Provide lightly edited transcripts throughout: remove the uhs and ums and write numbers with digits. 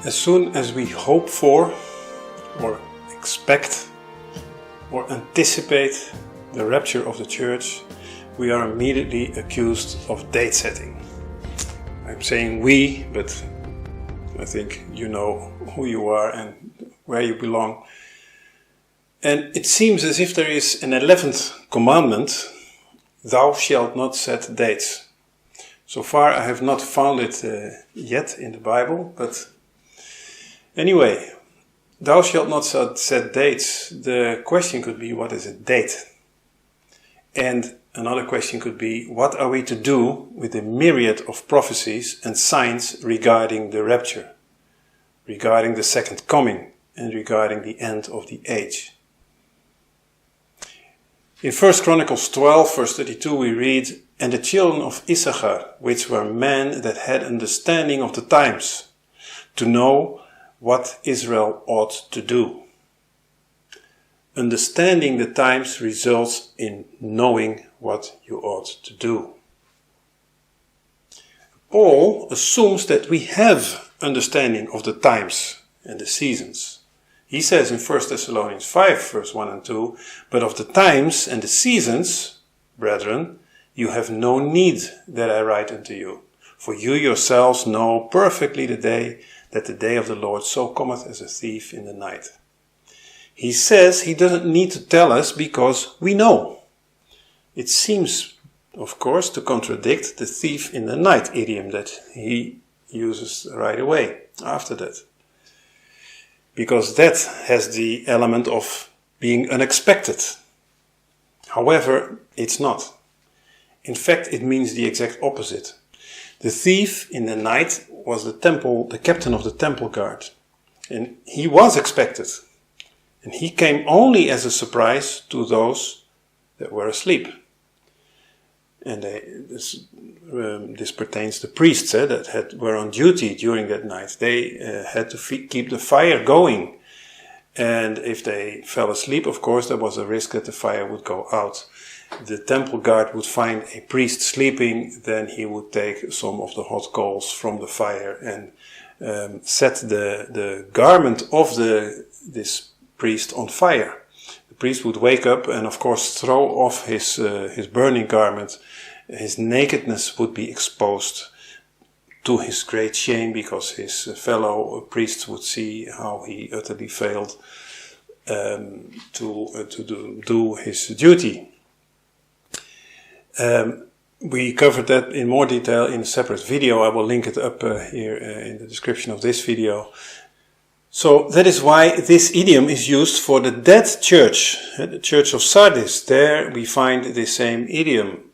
As soon as we hope for, or expect, or anticipate the rapture of the church, we are immediately accused of date setting. I'm saying we, but I think you know who you are and where you belong. And it seems as if there is an 11th commandment: thou shalt not set dates. So far I have not found it yet in the Bible, but anyway, thou shalt not set dates. The question could be, what is a date? And another question could be, what are we to do with the myriad of prophecies and signs regarding the rapture, regarding the second coming, and regarding the end of the age? In 1 Chronicles 12, verse 32, we read, "And the children of Issachar, which were men that had understanding of the times, to know what Israel ought to do." Understanding the times results in knowing what you ought to do. Paul assumes that we have understanding of the times and the seasons. He says in 1 Thessalonians 5, verse 1 and 2, "But of the times and the seasons, brethren, you have no need that I write unto you. For you yourselves know perfectly the day, that the day of the Lord so cometh as a thief in the night." He says he doesn't need to tell us because we know. It seems, of course, to contradict the thief in the night idiom that he uses right away after that. Because that has the element of being unexpected. However, it's not. In fact, it means the exact opposite. The thief in the night was the captain of the temple guard. And he was expected. And he came only as a surprise to those that were asleep. And this pertains to priests that were on duty during that night. They had to keep the fire going. And if they fell asleep, of course, there was a risk that the fire would go out. The temple guard would find a priest sleeping, then he would take some of the hot coals from the fire and set the garment of this priest on fire. The priest would wake up and, of course, throw off his burning garment. His nakedness would be exposed, to his great shame, because his fellow priests would see how he utterly failed to do his duty. We covered that in more detail in a separate video. I will link it up here in the description of this video. So that is why this idiom is used for the dead church, the church of Sardis. There we find the same idiom,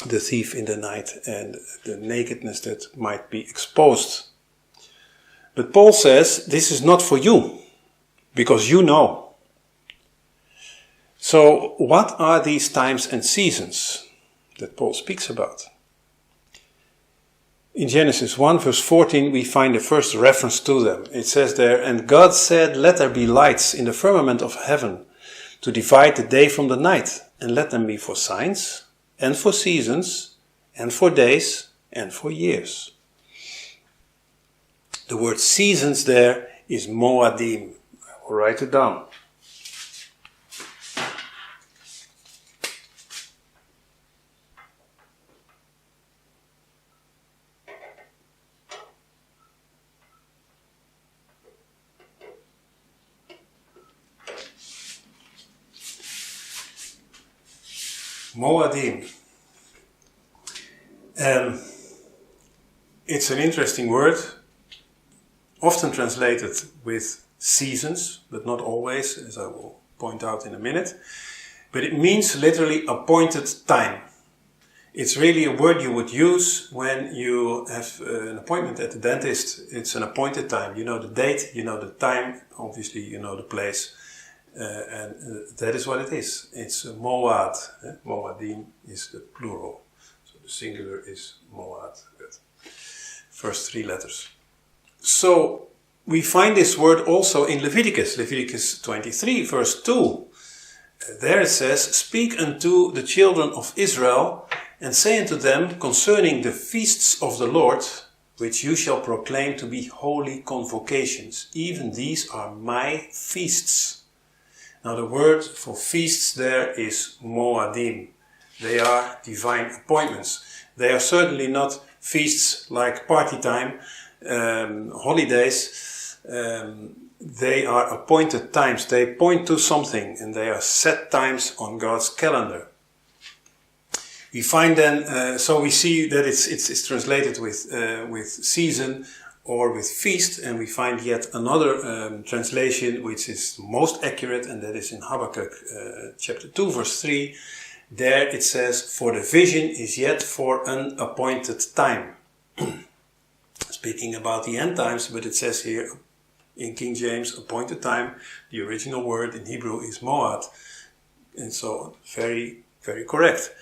the thief in the night and the nakedness that might be exposed. But Paul says this is not for you, because you know. So what are these times and seasons that Paul speaks about? In Genesis 1 verse 14 we find the first reference to them. It says there, "And God said, let there be lights in the firmament of heaven, to divide the day from the night, and let them be for signs, and for seasons, and for days, and for years." The word seasons there is moadim. I will write it down. Moadim. It's an interesting word, often translated with seasons, but not always, as I will point out in a minute. But it means literally appointed time. It's really a word you would use when you have an appointment at the dentist. It's an appointed time. You know the date, you know the time, obviously you know the place. And that is what it is. It's moad. Moadim is the plural. So the singular is moad. First three letters. So we find this word also in Leviticus 23 verse 2. There it says, "Speak unto the children of Israel, and say unto them concerning the feasts of the Lord, which you shall proclaim to be holy convocations. Even these are my feasts. Now the word for feasts there is moadim. They are divine appointments. They are certainly not feasts like party time, holidays. They are appointed times. They point to something, and they are set times on God's calendar. We find then, so we see that it's translated with season or with feast, and we find yet another translation which is most accurate, and that is in Habakkuk chapter 2 verse 3. There it says, "For the vision is yet for an appointed time." Speaking about the end times, but it says here in King James, appointed time. The original word in Hebrew is moad, and so very, very correct.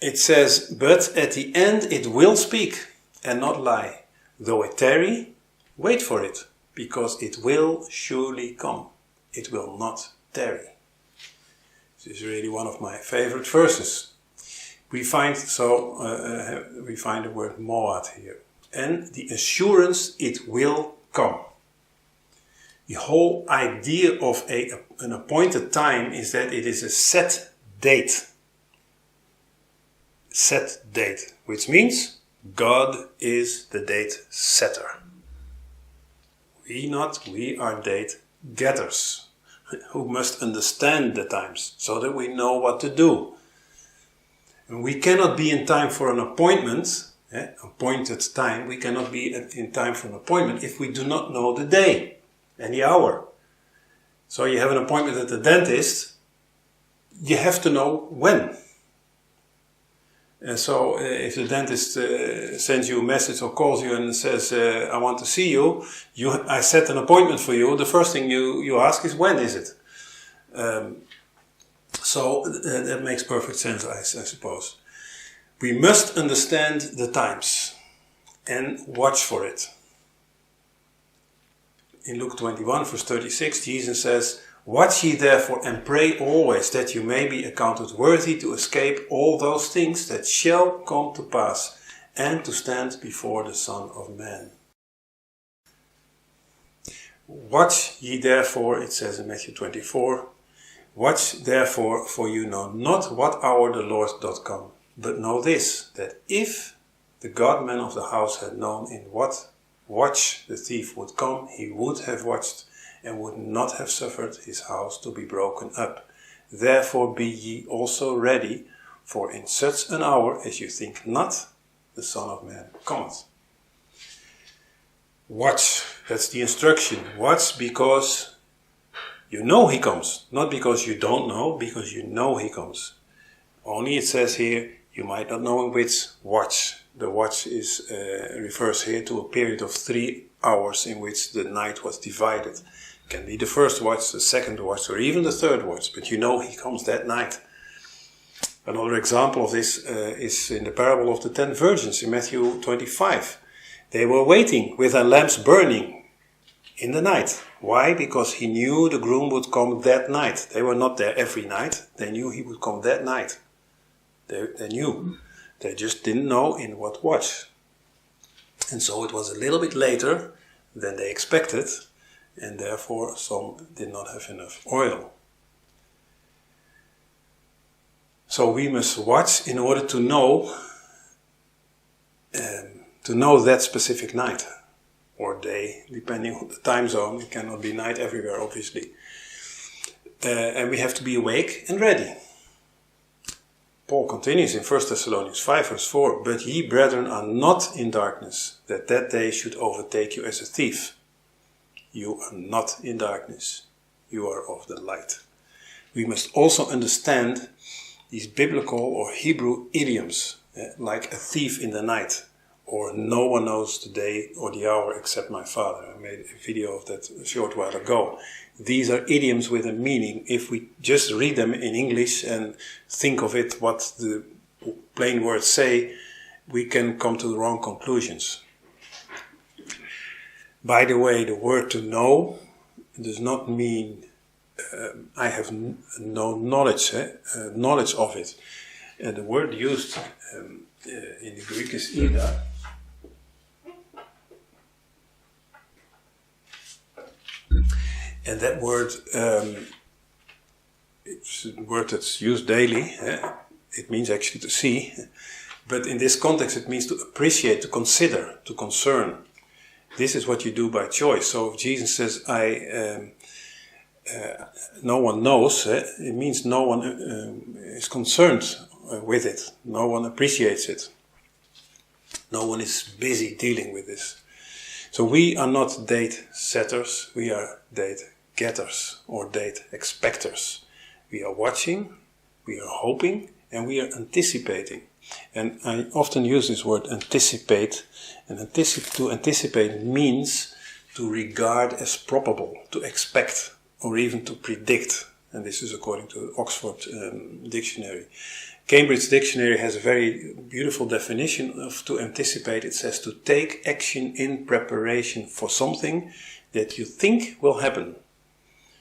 It says, "But at the end it will speak and not lie. Though it tarry, wait for it, because it will surely come. It will not tarry." This is really one of my favorite verses. We find the word moad here, and the assurance it will come. The whole idea of an appointed time is that it is a set date. Set date, which means God is the date setter. We are date getters, who must understand the times so that we know what to do. And we cannot be in time for an appointment, appointed time. We cannot be in time for an appointment if we do not know the day and the hour. So you have an appointment at the dentist, you have to know when. And so if the dentist sends you a message or calls you and says, "I want to see you, I set an appointment for you," the first thing you ask is, "When is it?" So that makes perfect sense, I suppose. We must understand the times and watch for it. In Luke 21 verse 36, Jesus says, "Watch ye therefore and pray always, that you may be accounted worthy to escape all those things that shall come to pass, and to stand before the Son of Man." Watch ye therefore, it says in Matthew 24, "Watch therefore, for you know not what hour the Lord doth come. But know this, that if the God-man of the house had known in what watch the thief would come, he would have watched, and would not have suffered his house to be broken up. Therefore be ye also ready, for in such an hour as you think not, the Son of Man cometh." Watch, that's the instruction. Watch because you know he comes, not because you don't know, because you know he comes. Only it says here, you might not know in which watch. The watch refers here to a period of 3 hours in which the night was divided. It can be the first watch, the second watch, or even the third watch, but you know he comes that night. Another example of this is in the parable of the 10 virgins in Matthew 25. They were waiting with their lamps burning in the night. Why? Because he knew the groom would come that night. They were not there every night. They knew he would come that night. They knew. They just didn't know in what watch. And so it was a little bit later than they expected, and therefore some did not have enough oil. So we must watch in order to know that specific night or day, depending on the time zone. It cannot be night everywhere, obviously. And we have to be awake and ready. Paul continues in 1 Thessalonians 5 verse 4, "But ye, brethren, are not in darkness, that day should overtake you as a thief. You are not in darkness, you are of the light." We must also understand these biblical or Hebrew idioms, like a thief in the night, or no one knows the day or the hour except my Father. I made a video of that a short while ago. These are idioms with a meaning. If we just read them in English and think of it, what the plain words say, we can come to the wrong conclusions. By the way, the word to know does not mean I have no knowledge, knowledge of it. The word used in the Greek is ida, And that word, it's a word that's used daily. It means actually to see. But in this context, it means to appreciate, to consider, to concern. This is what you do by choice. So if Jesus says, no one knows, it means no one is concerned with it. No one appreciates it. No one is busy dealing with this. So we are not date setters, we are date getters or date expectors. We are watching, we are hoping, and we are anticipating. And I often use this word anticipate, and to anticipate means to regard as probable, to expect, or even to predict. And this is according to Oxford Dictionary. Cambridge Dictionary has a very beautiful definition of to anticipate. It says to take action in preparation for something that you think will happen.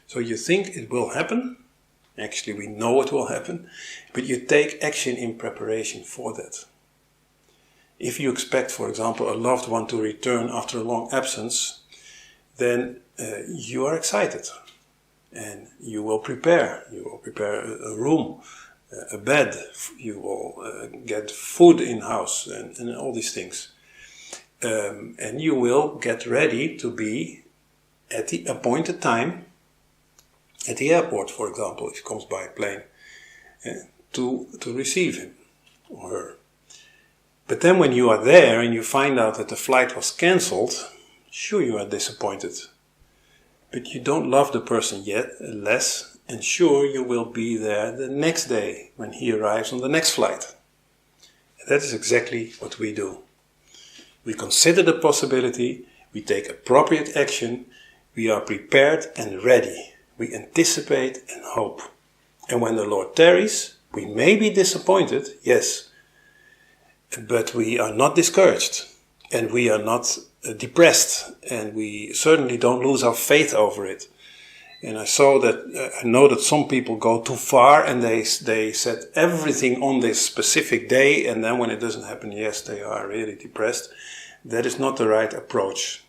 So you think it will happen. Actually, we know it will happen. But you take action in preparation for that. If you expect, for example, a loved one to return after a long absence, then you are excited. And you will prepare. You will prepare a room, a bed. You will get food in house and all these things. And you will get ready to be at the appointed time at the airport, for example, if he comes by plane, to receive him or her. But then when you are there and you find out that the flight was cancelled, sure you are disappointed. But you don't love the person yet less, and sure you will be there the next day when he arrives on the next flight. And that is exactly what we do. We consider the possibility, we take appropriate action, we are prepared and ready. We anticipate and hope. And when the Lord tarries, we may be disappointed, yes, but we are not discouraged and we are not depressed, and we certainly don't lose our faith over it. And I know that some people go too far and they set everything on this specific day, and then when it doesn't happen, yes, they are really depressed. That is not the right approach.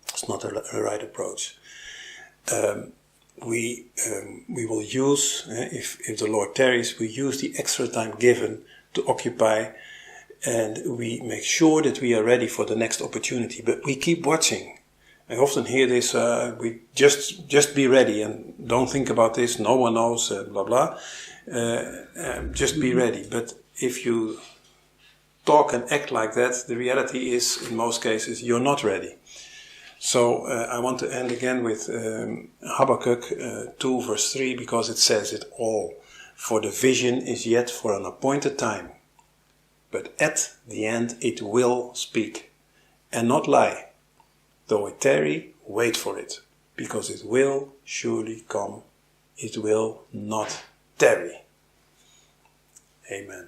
It's not a right approach. We will use, if the Lord tarries, we use the extra time given to occupy, and we make sure that we are ready for the next opportunity. But we keep watching. I often hear this, we just be ready and don't think about this, no one knows, blah blah. Just be ready. But if you talk and act like that, the reality is, in most cases, you're not ready. So I want to end again with Habakkuk 2 verse 3, because it says it all. For the vision is yet for an appointed time, but at the end it will speak, and not lie. Though it tarry, wait for it, because it will surely come. It will not tarry. Amen.